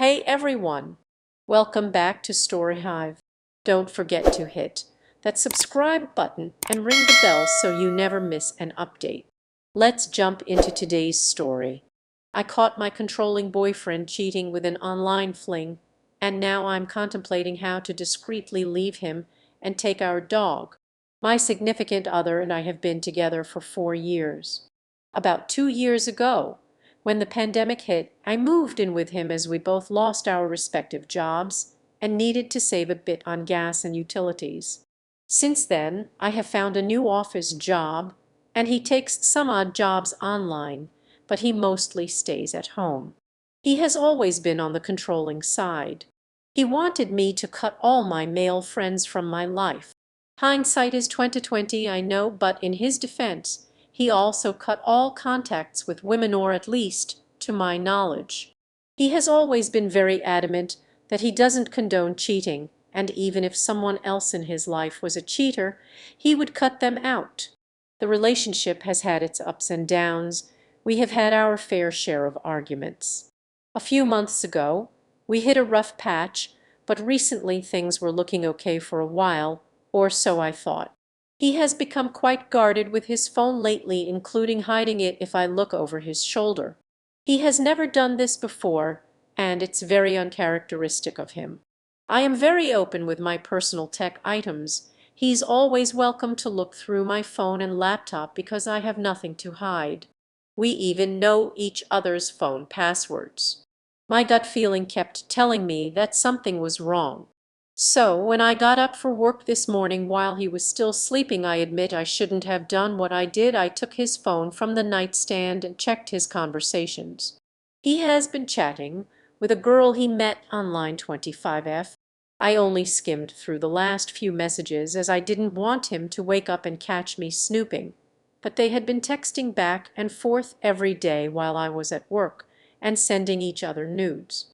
Hey everyone! Welcome back to Story Hive. Don't forget to hit that subscribe button and ring the bell so you never miss an update. Let's jump into today's story. I caught my controlling boyfriend cheating with an online fling, and now I'm contemplating how to discreetly leave him and take our dog. My significant other and I have been together for 4 years. About 2 years ago, when the pandemic hit, I moved in with him as we both lost our respective jobs and needed to save a bit on gas and utilities. Since then, I have found a new office job, and he takes some odd jobs online, but he mostly stays at home. He has always been on the controlling side. He wanted me to cut all my male friends from my life. Hindsight is 2020, I know, but in his defense, he also cut all contacts with women, or at least, to my knowledge. He has always been very adamant that he doesn't condone cheating, and even if someone else in his life was a cheater, he would cut them out. The relationship has had its ups and downs. We have had our fair share of arguments. A few months ago, we hit a rough patch, but recently things were looking okay for a while, or so I thought. He has become quite guarded with his phone lately, including hiding it if I look over his shoulder. He has never done this before, and it's very uncharacteristic of him. I am very open with my personal tech items. He's always welcome to look through my phone and laptop because I have nothing to hide. We even know each other's phone passwords. My gut feeling kept telling me that something was wrong. So when I got up for work this morning while he was still sleeping, I admit I shouldn't have done what I did. I took his phone from the nightstand and checked his conversations. He has been chatting with a girl he met online 25F. I only skimmed through the last few messages as I didn't want him to wake up and catch me snooping. But they had been texting back and forth every day while I was at work and sending each other nudes.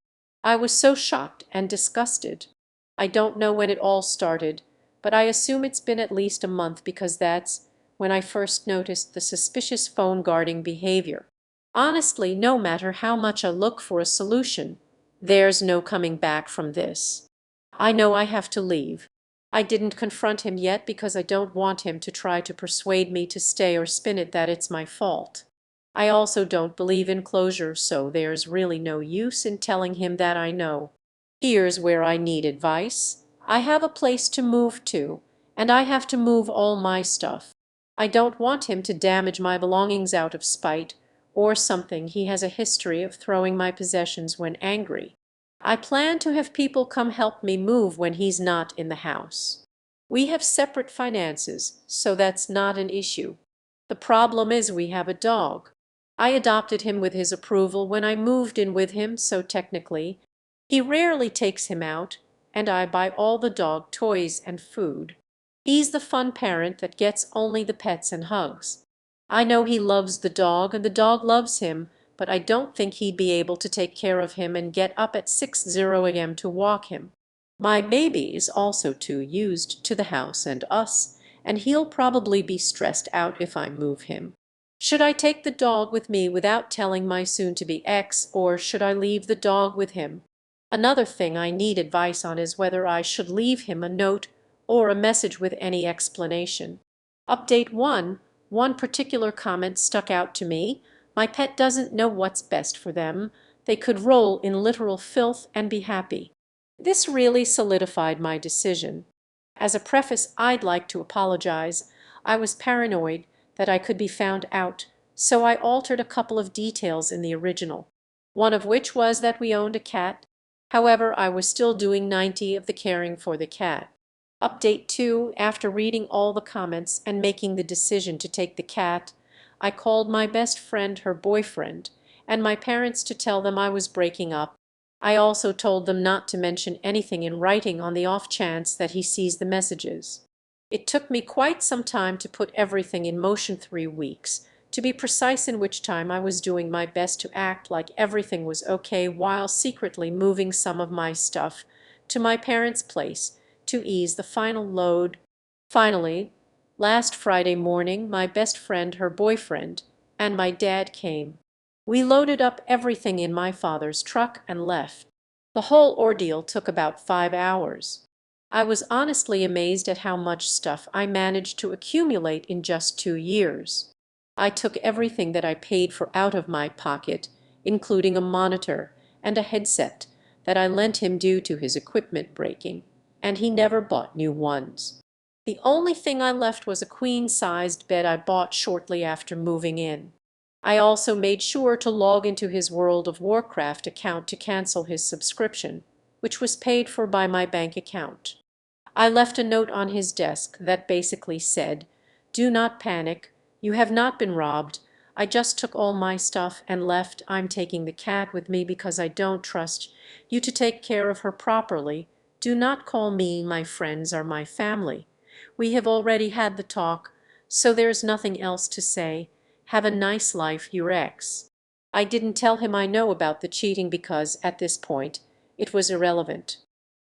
I was so shocked and disgusted. I don't know when it all started, but I assume it's been at least a month because that's when I first noticed the suspicious phone guarding behavior. Honestly, no matter how much I look for a solution, there's no coming back from this. I know I have to leave. I didn't confront him yet because I don't want him to try to persuade me to stay or spin it that it's my fault. I also don't believe in closure, so there's really no use in telling him that I know. Here's where I need advice. I have a place to move to, and I have to move all my stuff. I don't want him to damage my belongings out of spite or something. He has a history of throwing my possessions when angry. I plan to have people come help me move when he's not in the house. We have separate finances, so that's not an issue. The problem is we have a dog. I adopted him with his approval when I moved in with him, so technically, he rarely takes him out, and I buy all the dog toys and food. He's the fun parent that gets only the pets and hugs. I know he loves the dog and the dog loves him, but I don't think he'd be able to take care of him and get up at 6:00 a.m. to walk him. My baby is also too used to the house and us, and he'll probably be stressed out if I move him. Should I take the dog with me without telling my soon-to-be ex, or should I leave the dog with him? Another thing I need advice on is whether I should leave him a note or a message with any explanation. Update 1. One particular comment stuck out to me. My pet doesn't know what's best for them. They could roll in literal filth and be happy. This really solidified my decision. As a preface, I'd like to apologize. I was paranoid that I could be found out, so I altered a couple of details in the original, one of which was that we owned a cat. However, I was still doing 90 of the caring for the cat. Update 2. After reading all the comments and making the decision to take the cat, I called my best friend, her boyfriend, and my parents to tell them I was breaking up. I also told them not to mention anything in writing on the off chance that he sees the messages. It took me quite some time to put everything in motion, 3 weeks, to be precise, in which time I was doing my best to act like everything was okay while secretly moving some of my stuff to my parents' place to ease the final load. Finally, last Friday morning, my best friend, her boyfriend, and my dad came. We loaded up everything in my father's truck and left. The whole ordeal took about 5 hours. I was honestly amazed at how much stuff I managed to accumulate in just 2 years. I took everything that I paid for out of my pocket, including a monitor and a headset that I lent him due to his equipment breaking, and he never bought new ones. The only thing I left was a queen-sized bed I bought shortly after moving in. I also made sure to log into his World of Warcraft account to cancel his subscription, which was paid for by my bank account. I left a note on his desk that basically said, "Do not panic. You have not been robbed. I just took all my stuff and left. I'm taking the cat with me because I don't trust you to take care of her properly. Do not call me my friends or my family. We have already had the talk, so there's nothing else to say. Have a nice life, your ex." I didn't tell him I know about the cheating because, at this point, it was irrelevant.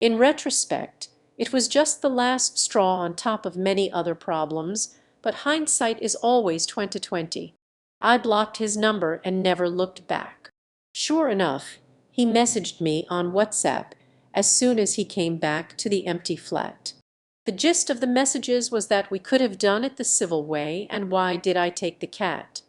In retrospect, it was just the last straw on top of many other problems, but hindsight is always 20/20. I blocked his number and never looked back. Sure enough, he messaged me on WhatsApp as soon as he came back to the empty flat. The gist of the messages was that we could have done it the civil way, and why did I take the cat?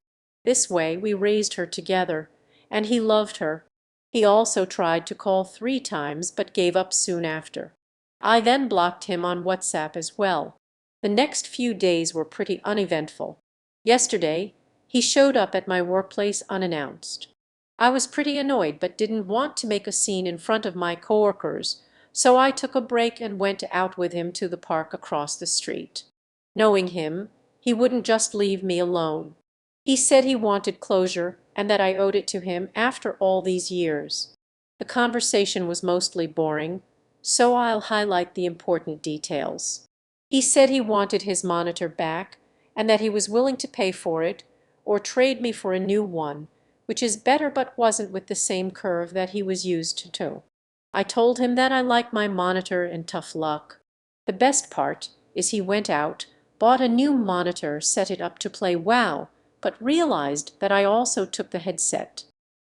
This way we raised her together, and he loved her. He also tried to call 3 times but gave up soon after. I then blocked him on WhatsApp as well. The next few days were pretty uneventful. Yesterday, he showed up at my workplace unannounced. I was pretty annoyed but didn't want to make a scene in front of my coworkers, so I took a break and went out with him to the park across the street. Knowing him, he wouldn't just leave me alone. He said he wanted closure and that I owed it to him after all these years. The conversation was mostly boring, so I'll highlight the important details. He said he wanted his monitor back and that he was willing to pay for it or trade me for a new one, which is better but wasn't with the same curve that he was used to. I told him that I like my monitor and tough luck. The best part is he went out, bought a new monitor, set it up to play WoW, but realized that I also took the headset.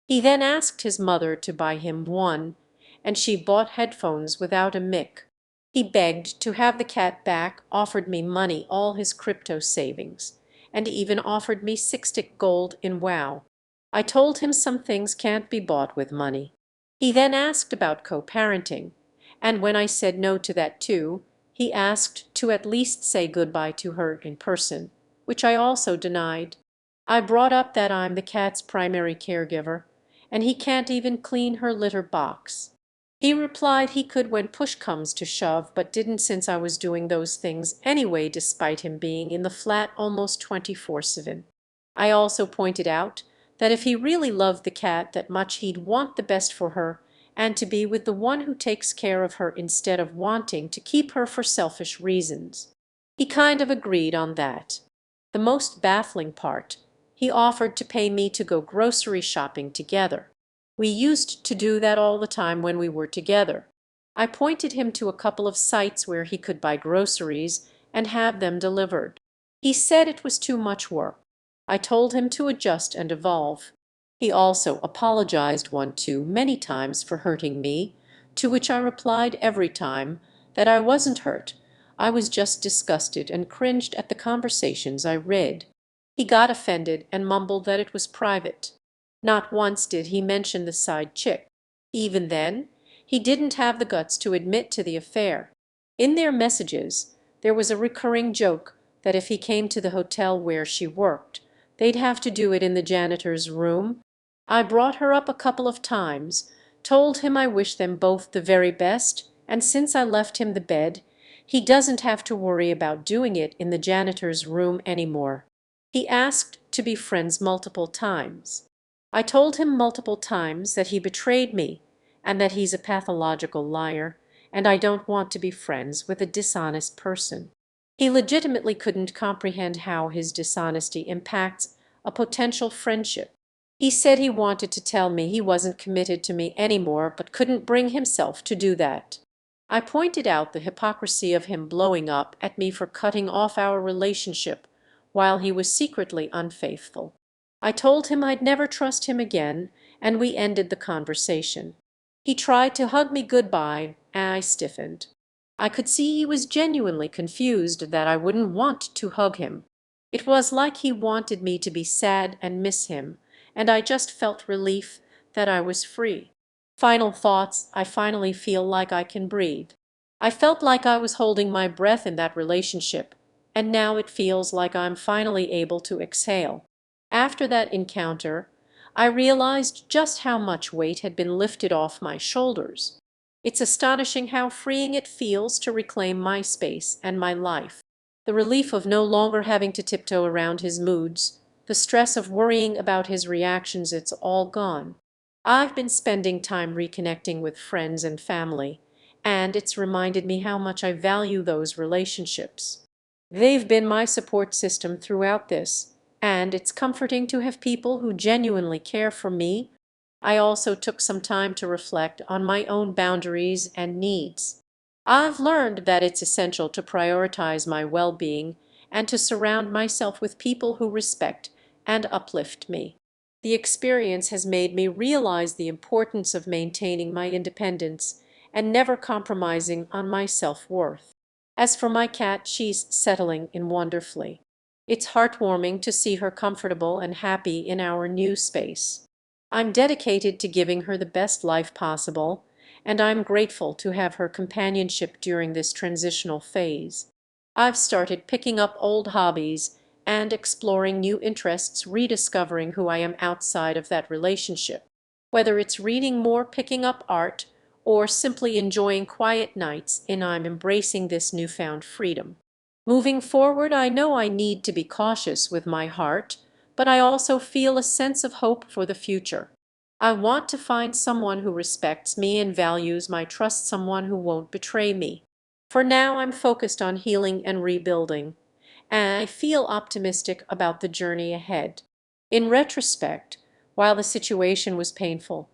He then asked his mother to buy him one, and she bought headphones without a mic. He begged to have the cat back, offered me money, all his crypto savings, and even offered me 60 gold in WoW. I told him some things can't be bought with money. He then asked about co-parenting, and when I said no to that too, he asked to at least say goodbye to her in person, which I also denied. I brought up that I'm the cat's primary caregiver, and he can't even clean her litter box. He replied he could when push comes to shove, but didn't since I was doing those things anyway despite him being in the flat almost 24/7. I also pointed out that if he really loved the cat that much he'd want the best for her and to be with the one who takes care of her instead of wanting to keep her for selfish reasons. He kind of agreed on that. The most baffling part, he offered to pay me to go grocery shopping together. We used to do that all the time when we were together. I pointed him to a couple of sites where he could buy groceries and have them delivered. He said it was too much work. I told him to adjust and evolve. He also apologized one too many times for hurting me, to which I replied every time that I wasn't hurt. I was just disgusted and cringed at the conversations I read. He got offended and mumbled that it was private. Not once did he mention the side chick. Even then, he didn't have the guts to admit to the affair. In their messages, there was a recurring joke that if he came to the hotel where she worked, they'd have to do it in the janitor's room. I brought her up a couple of times, told him I wish them both the very best, and since I left him the bed, he doesn't have to worry about doing it in the janitor's room anymore. He asked to be friends multiple times. I told him multiple times that he betrayed me and that he's a pathological liar, and I don't want to be friends with a dishonest person. He legitimately couldn't comprehend how his dishonesty impacts a potential friendship. He said he wanted to tell me he wasn't committed to me anymore but couldn't bring himself to do that. I pointed out the hypocrisy of him blowing up at me for cutting off our relationship while he was secretly unfaithful. I told him I'd never trust him again, and we ended the conversation. He tried to hug me goodbye, and I stiffened. I could see he was genuinely confused that I wouldn't want to hug him. It was like he wanted me to be sad and miss him, and I just felt relief that I was free. Final thoughts, I finally feel like I can breathe. I felt like I was holding my breath in that relationship, and now it feels like I'm finally able to exhale. After that encounter, I realized just how much weight had been lifted off my shoulders. It's astonishing how freeing it feels to reclaim my space and my life. The relief of no longer having to tiptoe around his moods, the stress of worrying about his reactions, it's all gone. I've been spending time reconnecting with friends and family, and it's reminded me how much I value those relationships. They've been my support system throughout this, and it's comforting to have people who genuinely care for me. I also took some time to reflect on my own boundaries and needs. I've learned that it's essential to prioritize my well-being and to surround myself with people who respect and uplift me. The experience has made me realize the importance of maintaining my independence and never compromising on my self-worth. As for my cat, she's settling in wonderfully. It's heartwarming to see her comfortable and happy in our new space. I'm dedicated to giving her the best life possible, and I'm grateful to have her companionship during this transitional phase. I've started picking up old hobbies and exploring new interests, rediscovering who I am outside of that relationship. Whether it's reading more, picking up art, or simply enjoying quiet nights, and I'm embracing this newfound freedom. Moving forward, I know I need to be cautious with my heart, but I also feel a sense of hope for the future. I want to find someone who respects me and values my trust, someone who won't betray me. For now, I'm focused on healing and rebuilding, and I feel optimistic about the journey ahead. In retrospect, while the situation was painful,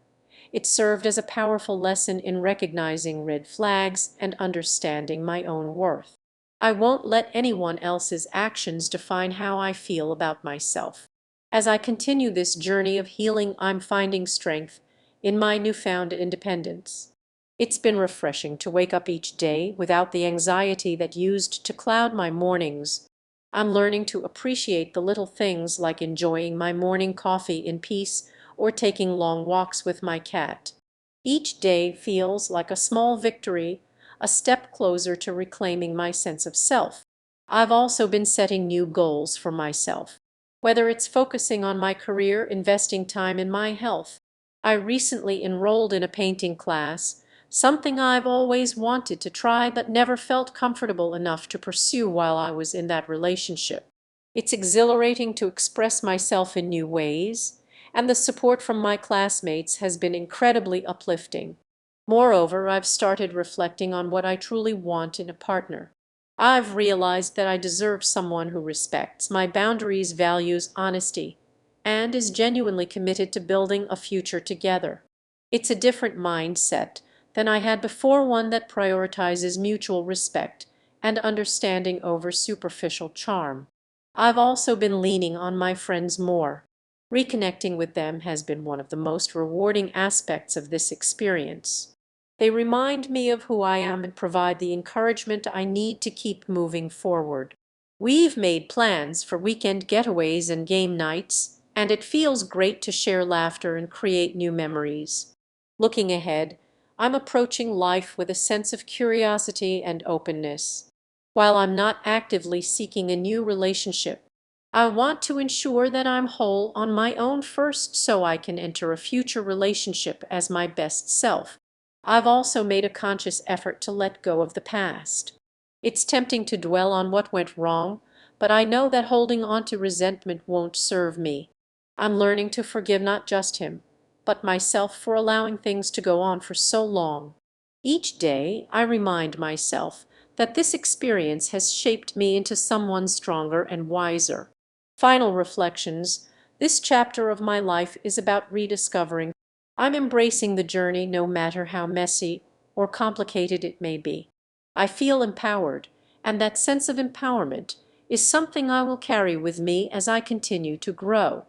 it served as a powerful lesson in recognizing red flags and understanding my own worth. I won't let anyone else's actions define how I feel about myself. As I continue this journey of healing, I'm finding strength in my newfound independence. It's been refreshing to wake up each day without the anxiety that used to cloud my mornings. I'm learning to appreciate the little things like enjoying my morning coffee in peace or taking long walks with my cat. Each day feels like a small victory, a step closer to reclaiming my sense of self. I've also been setting new goals for myself, whether it's focusing on my career, investing time in my health. I recently enrolled in a painting class, something I've always wanted to try but never felt comfortable enough to pursue while I was in that relationship. It's exhilarating to express myself in new ways, and the support from my classmates has been incredibly uplifting. Moreover, I've started reflecting on what I truly want in a partner. I've realized that I deserve someone who respects my boundaries, values honesty, and is genuinely committed to building a future together. It's a different mindset than I had before, one that prioritizes mutual respect and understanding over superficial charm. I've also been leaning on my friends more. Reconnecting with them has been one of the most rewarding aspects of this experience. They remind me of who I am and provide the encouragement I need to keep moving forward. We've made plans for weekend getaways and game nights, and it feels great to share laughter and create new memories. Looking ahead, I'm approaching life with a sense of curiosity and openness. While I'm not actively seeking a new relationship, I want to ensure that I'm whole on my own first so I can enter a future relationship as my best self. I've also made a conscious effort to let go of the past. It's tempting to dwell on what went wrong, but I know that holding on to resentment won't serve me. I'm learning to forgive not just him, but myself for allowing things to go on for so long. Each day, I remind myself that this experience has shaped me into someone stronger and wiser. Final reflections. This chapter of my life is about rediscovering. I'm embracing the journey no matter how messy or complicated it may be. I feel empowered, and that sense of empowerment is something I will carry with me as I continue to grow.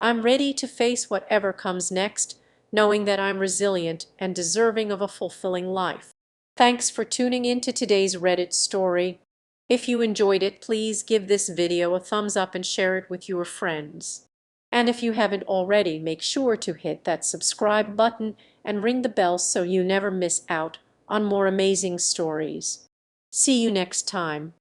I'm ready to face whatever comes next, knowing that I'm resilient and deserving of a fulfilling life. Thanks for tuning in to today's Reddit story. If you enjoyed it, please give this video a thumbs up and share it with your friends. And if you haven't already, make sure to hit that subscribe button and ring the bell so you never miss out on more amazing stories. See you next time.